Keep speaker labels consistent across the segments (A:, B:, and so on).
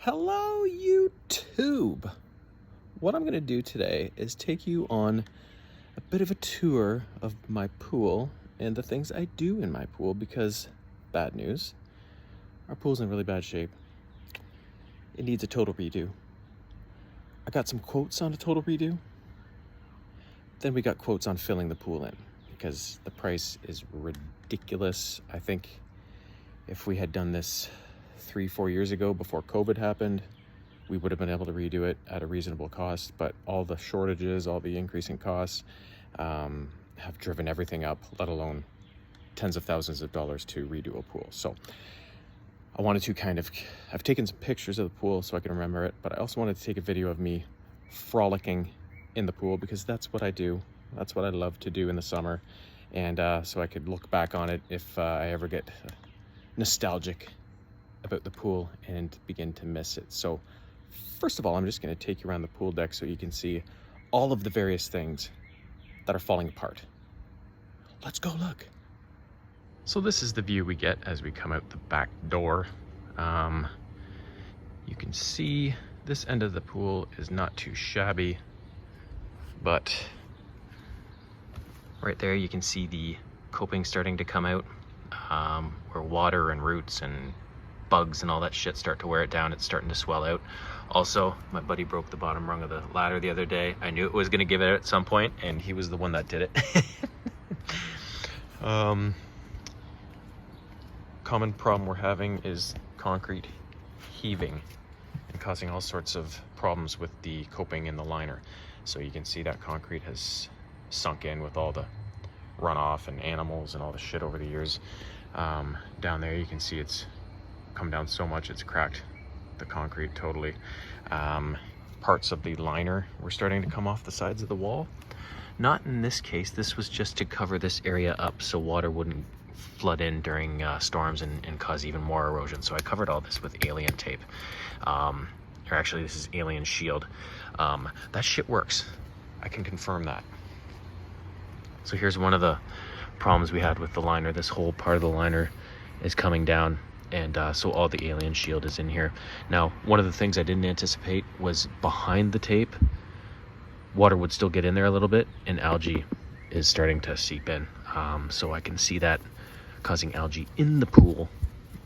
A: Hello, YouTube! What I'm going to do today is take you on a bit of a tour of my pool and the things I do in my pool because, bad news, our pool's in really bad shape. It needs a total redo. I got some quotes on a total redo. Then we got quotes on filling the pool in because the price is ridiculous. I think if we had done this 3-4 years ago before COVID happened, we would have been able to redo it at a reasonable cost, but all the shortages, all the increasing costs have driven everything up, let alone tens of thousands of dollars to redo a pool. So I wanted to I've taken some pictures of the pool so I can remember it, but I also wanted to take a video of me frolicking in the pool because that's what I do. That's what I love to do in the summer. And so I could look back on it if I ever get nostalgic about the pool and begin to miss it. So first of all, I'm just going to take you around the pool deck so you can see all of the various things that are falling apart. Let's go look. So this is the view we get as we come out the back door. You can see this end of the pool is not too shabby, but right there you can see the coping starting to come out, where water and roots and bugs and all that shit start to wear it down. It's starting to swell out. Also, my buddy broke the bottom rung of the ladder the other day. I knew it was going to give it at some point, and he was the one that did it. Common problem we're having is concrete heaving and causing all sorts of problems with the coping in the liner. So you can see that concrete has sunk in with all the runoff and animals and all the shit over the years. Down there you can see it's come down so much it's cracked the concrete totally. Parts of the liner were starting to come off the sides of the wall. Not in this case. This was just to cover this area up so water wouldn't flood in during storms and cause even more erosion. So I covered all this with alien tape. Or actually this is alien shield. That shit works. I can confirm that. So here's one of the problems we had with the liner. This whole part of the liner is coming down, and so all the alien shield is in here. Now, one of the things I didn't anticipate was behind the tape, water would still get in there a little bit, and algae is starting to seep in. So I can see that causing algae in the pool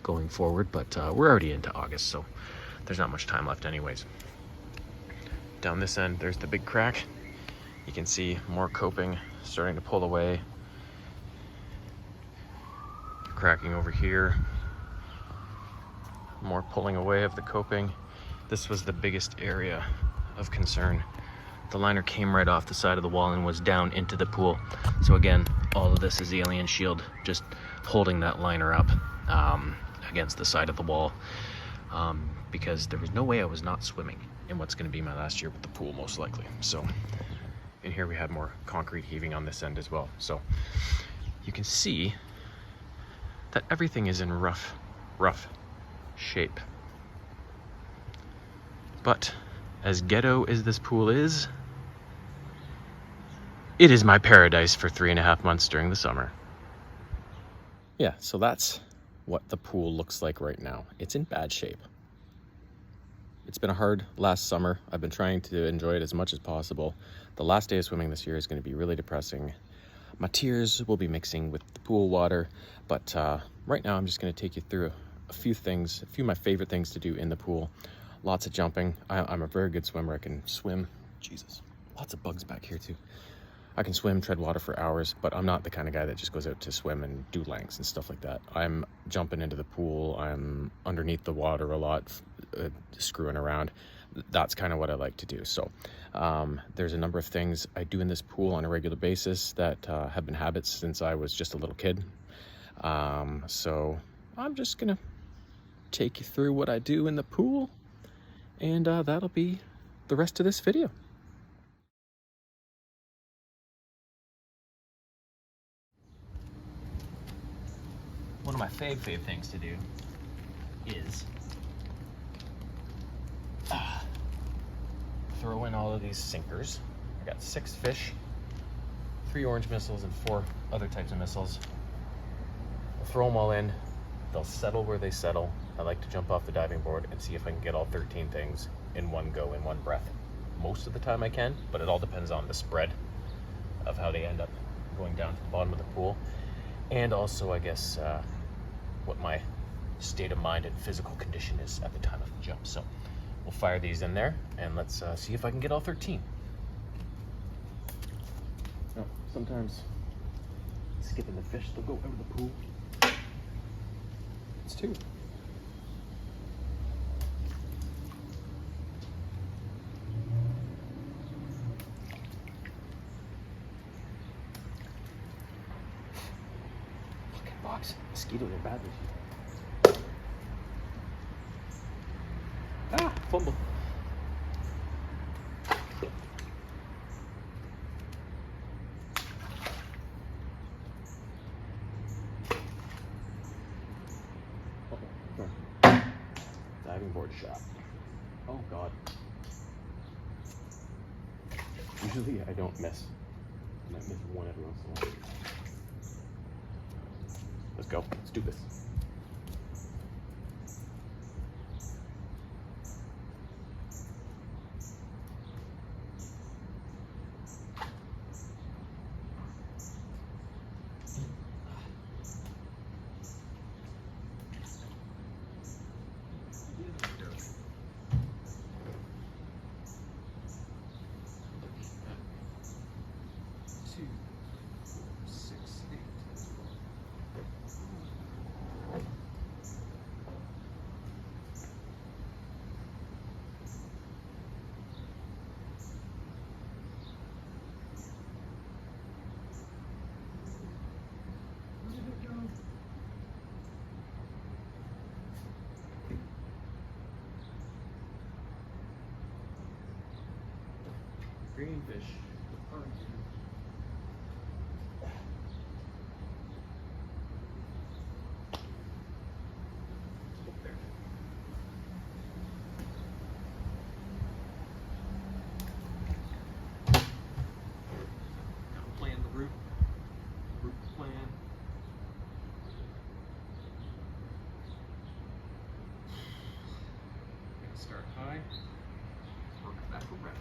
A: going forward, but we're already into August, so there's not much time left anyways. Down this end, there's the big crack. You can see more coping starting to pull away. Cracking over here. More pulling away of the coping. This was the biggest area of concern. The liner came right off the side of the wall and was down into the pool. So again, all of this is alien shield, just holding that liner up against the side of the wall, because there was no way I was not swimming in what's going to be my last year with the pool, most likely. So in here we had more concrete heaving on this end as well. So you can see that everything is in rough shape. But as ghetto as this pool is, it is my paradise for 3.5 months during the summer. Yeah, so that's what the pool looks like right now. It's in bad shape. It's been a hard last summer. I've been trying to enjoy it as much as possible. The last day of swimming this year is going to be really depressing. My tears will be mixing with the pool water, but right now I'm just going to take you through a few of my favorite things to do in the pool. Lots of jumping. I'm a very good swimmer. I can swim. Jesus, lots of bugs back here too. I can swim, tread water for hours, but I'm not the kind of guy that just goes out to swim and do lengths and stuff like that. I'm jumping into the pool. I'm underneath the water a lot, screwing around. That's kind of what I like to do. So there's a number of things I do in this pool on a regular basis that have been habits since I was just a little kid. So I'm just gonna take you through what I do in the pool, and that'll be the rest of this video. One of my fave things to do is throw in all of these sinkers. I got 6 fish, 3 orange missiles, and 4 other types of missiles. I'll throw them all in, they'll settle where they settle. I like to jump off the diving board and see if I can get all 13 things in one go, in one breath. Most of the time I can, but it all depends on the spread of how they end up going down to the bottom of the pool. And also, I guess, what my state of mind and physical condition is at the time of the jump. So we'll fire these in there and let's see if I can get all 13. Now, sometimes skipping the fish, they'll go out of the pool. It's 2. Fucking box. Mosquitoes are bad this year. Ah, fumble. Diving board shot. Oh God. Usually I don't miss. I might miss one every once in a while. Let's go. Let's do this. Green fish. Plan the route. Route plan. Gonna start high. Work back around.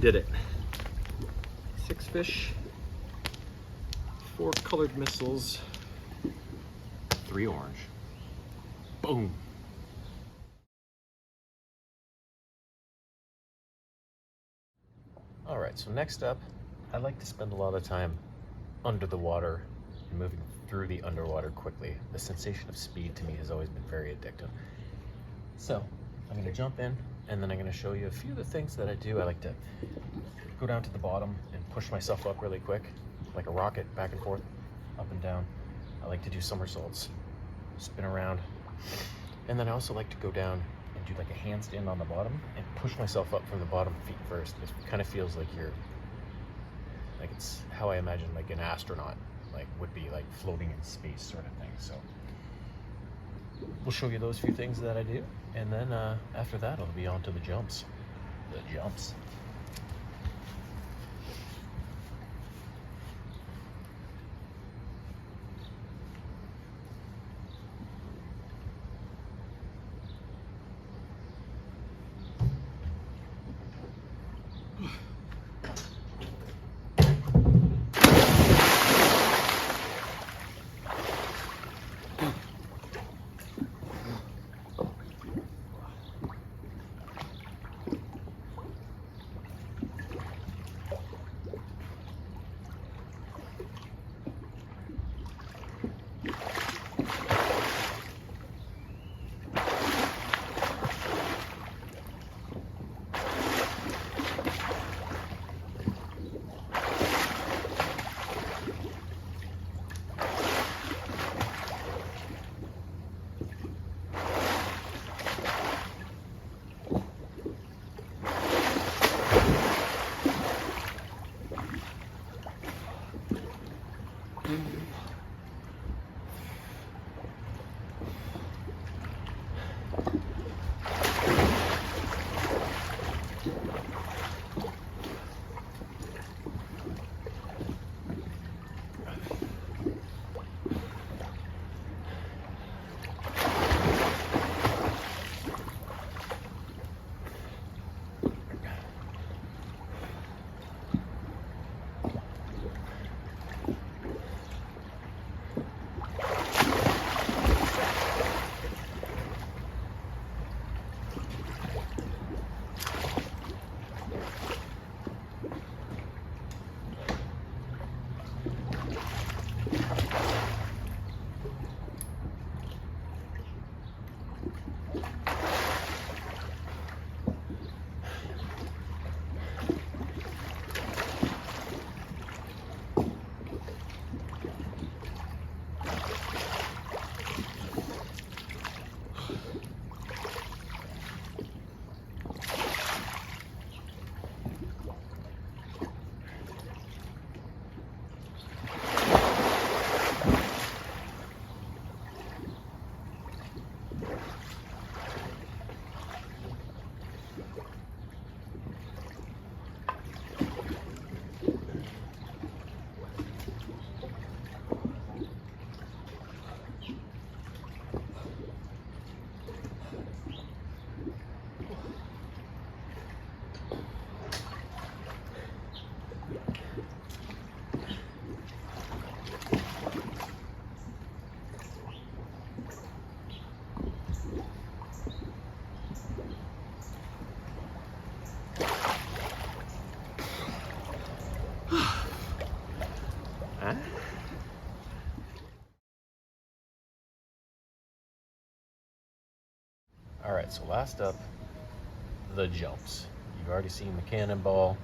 A: Did it. 6 fish, 4 colored missiles, 3 orange. Boom. All right, so next up, I like to spend a lot of time under the water and moving through the underwater quickly. The sensation of speed to me has always been very addictive. So I'm gonna jump in and then I'm gonna show you a few of the things that I do. I like to go down to the bottom and push myself up really quick, like a rocket, back and forth, up and down. I like to do somersaults, spin around. And then I also like to go down and do like a handstand on the bottom and push myself up from the bottom feet first. It kind of feels like like it's how I imagine like an astronaut would be like floating in space sort of thing. So we'll show you those few things that I do, and then after that, it'll be on to the jumps. The jumps. right, so last up, the jumps. You've already seen the cannonball.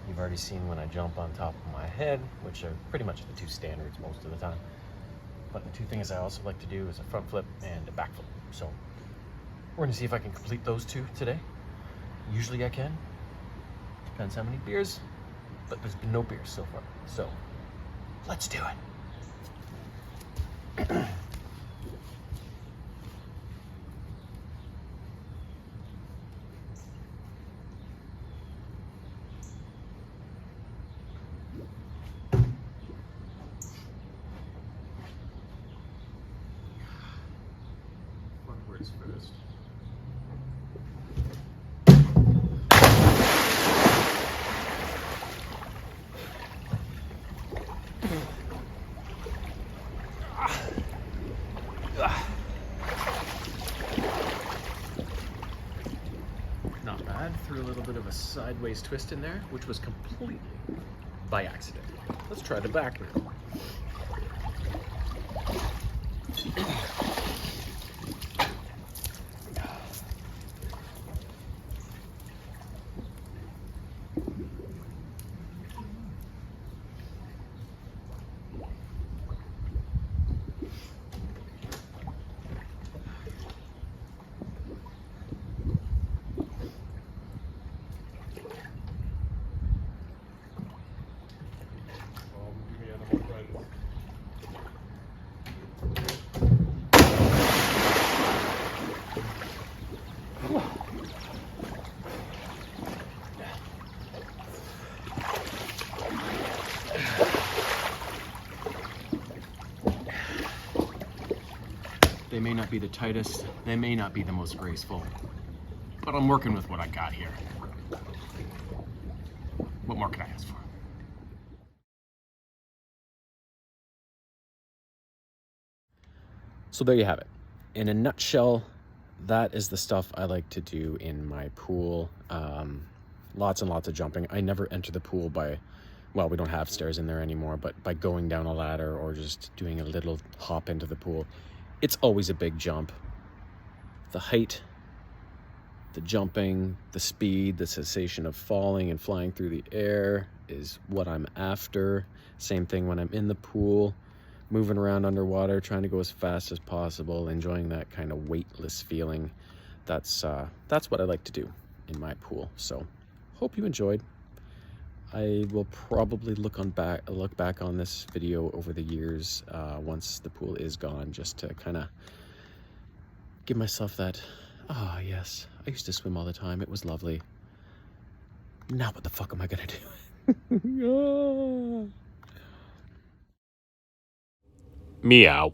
A: You've already seen when I jump on top of my head, which are pretty much the two standards most of the time. But the two things I also like to do is a front flip and a back flip. So we're gonna see if I can complete those two today. Usually I can. Depends how many beers, but there's been no beers so far. So let's do it. Frontwards first. Not bad. Threw a little bit of a sideways twist in there, which was completely by accident. Let's try the back now. They may not be the tightest, they may not be the most graceful, but I'm working with what I got here. What more can I ask for? So there you have it. In a nutshell, that is the stuff I like to do in my pool. Lots and lots of jumping. I never enter the pool by, well, we don't have stairs in there anymore, but by going down a ladder or just doing a little hop into the pool. It's always a big jump. The height, the jumping, the speed, the sensation of falling and flying through the air is what I'm after. Same thing when I'm in the pool, moving around underwater, trying to go as fast as possible, enjoying that kind of weightless feeling. That's what I like to do in my pool. So hope you enjoyed. I will probably look back on this video over the years once the pool is gone, just to kind of give myself that, ah, yes, I used to swim all the time. It was lovely. Now what the fuck am I gonna do? Meow.